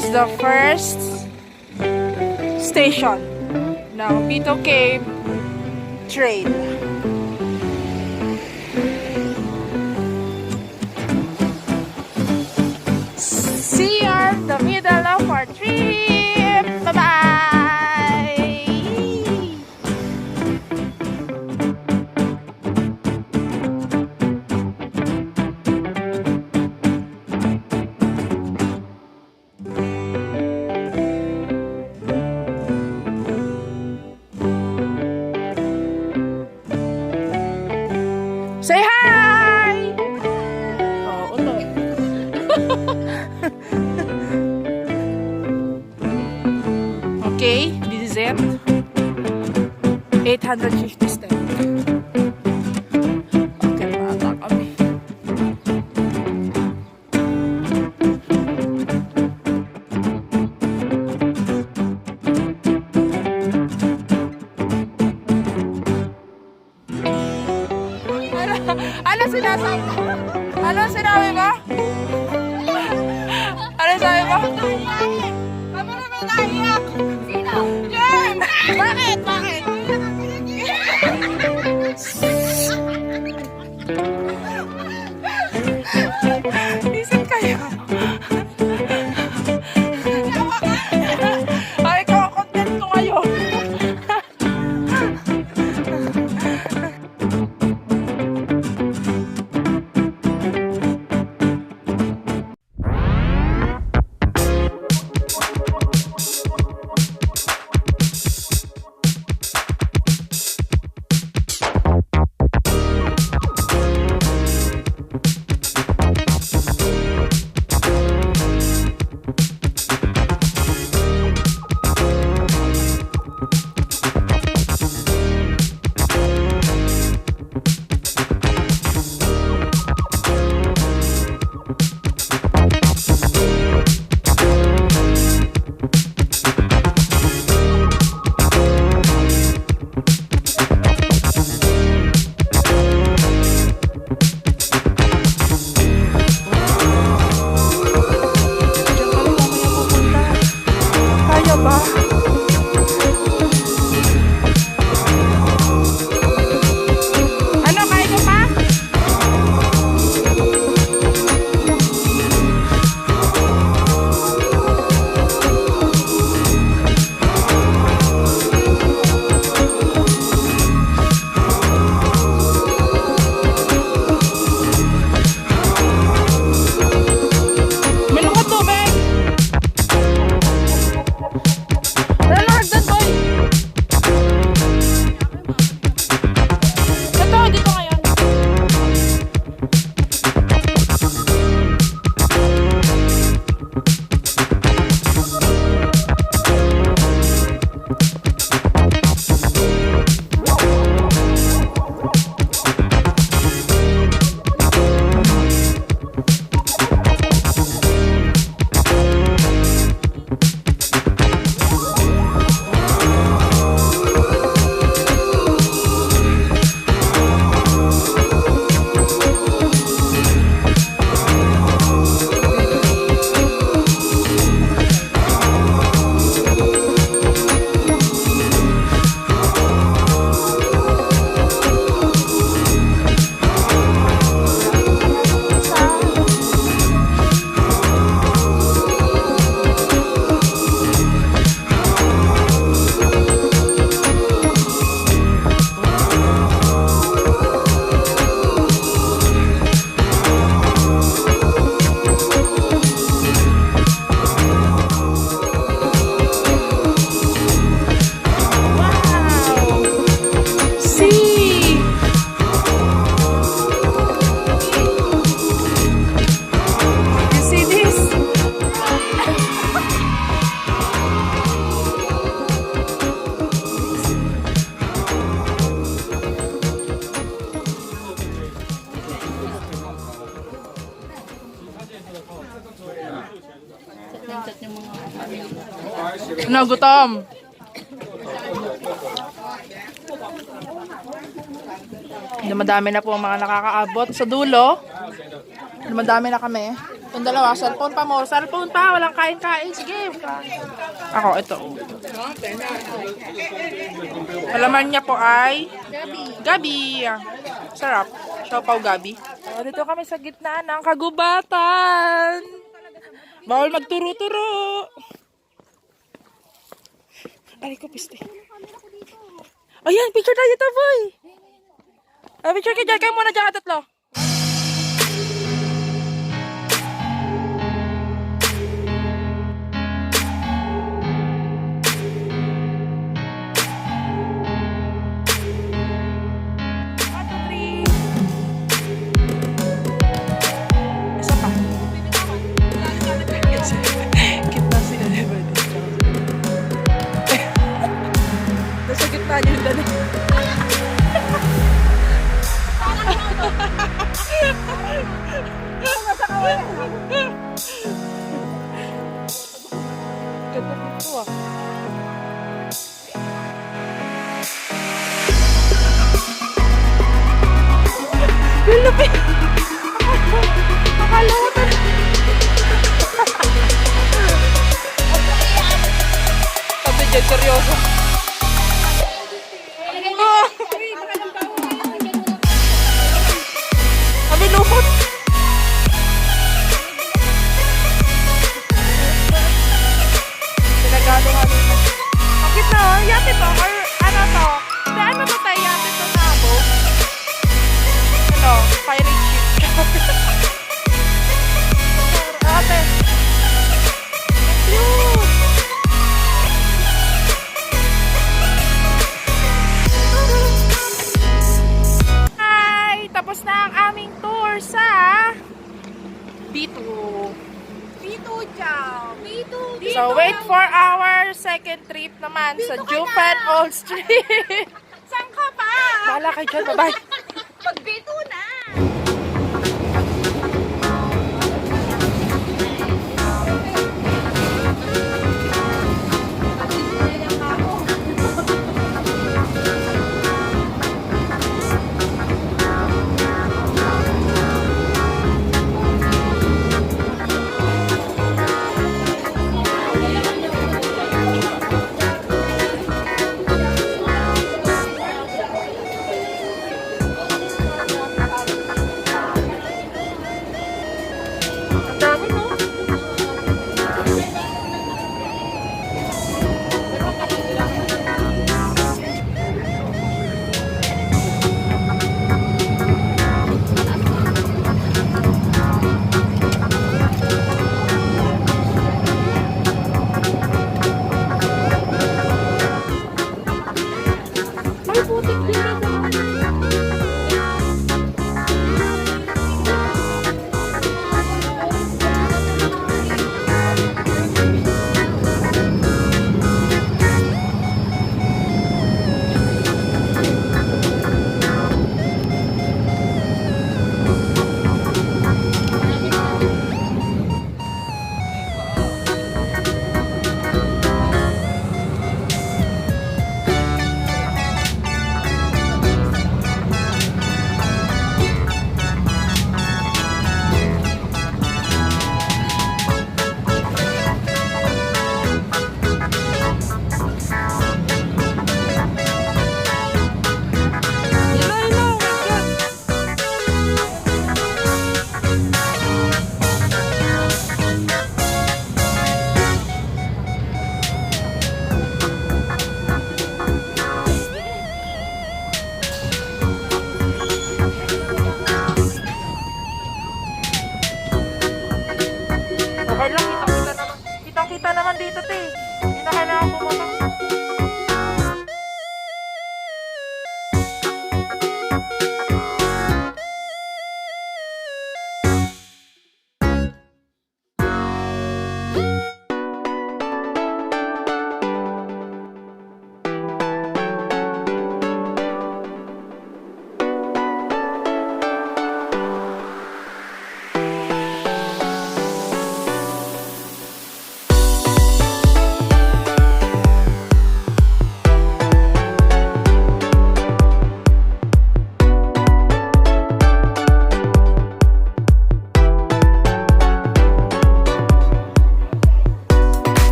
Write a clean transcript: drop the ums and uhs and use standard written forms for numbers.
is the first station ng Bitou Cave Trail. See you in the middle of our trip. Bye-bye! Say hi! Oh, ulo. Okay, this is it. 850 steps. Okay, mata kami. Ano sinasabi? Ano sinabi ba? Ano sinabi ba? Ano naman naiyak? Sino? Jen! Bakit? Bakit? Isip kayo. Ay, content ko ngayon. Ano, gutom? Madami na po ang mga nakakaabot sa dulo. Madami na kami. Itong dalawa, cellphone pa mo. Cellphone pa, walang kain-kain. Sige. Ako, ito. Alaman niya po ay gabi. Sarap. Siopaw gabi. Dito kami sa gitna ng kagubatan. Bawal magturo-turo. Ay, ko piste. Ayan, picture tayo dito, boy. Picture kayo dyan. Kayo muna dyan, tatlo. Nasa gitna niyo yung dali. Ganda nito ah. Yung lapit. Akala ko na. Sabi dyan, seryoso. Kami lukot. Pinagalo-halo na. Ang gitna, yate to. Or ano to? Saan mo to tayo yate to nabo? Ano? Pirate ship. Ate. Cute. Tapos na ang aming tour sa Bitou. Bitoujiao. So wait for our second trip naman sa Jiufen Old Street. Saan ka pa? Bahala kayo dyan, bye-bye.